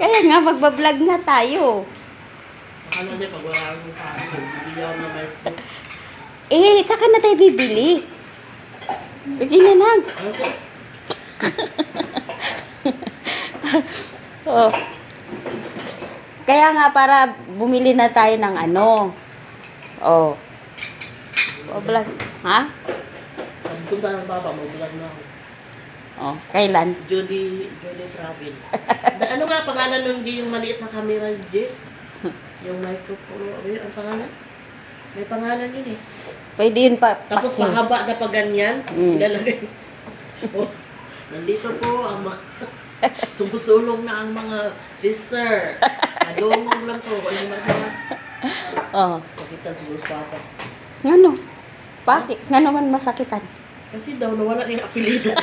Kaya nga, magbablog nga tayo. Ano niya, pag wala akong tao, hindi ako na may... Eh, saka na tayo bibili. Bigyan na lang. Ano po? Oh. Kaya nga, para bumili na tayo ng ano. Oh. Vlog. Ha? Pagpunta ng baba, mag-vlog na ako. Oh, kailan? Judy Travel. Ano nga pangalan nun, yung maliit na camera, J? Yung microphone, ano yun, ang pangalan? May pangalan yun eh. Pwede yun pa. Tapos mahaba na pa ganyan, ilalagay. Oh, nandito po ang mga sumusulong na ang mga sister. Nadungog lang po, walang masama. Oh. Pakita siguro sa papa. Ngano? Bakit? Nga naman masakitan. Kasi daw nawala yung apelido.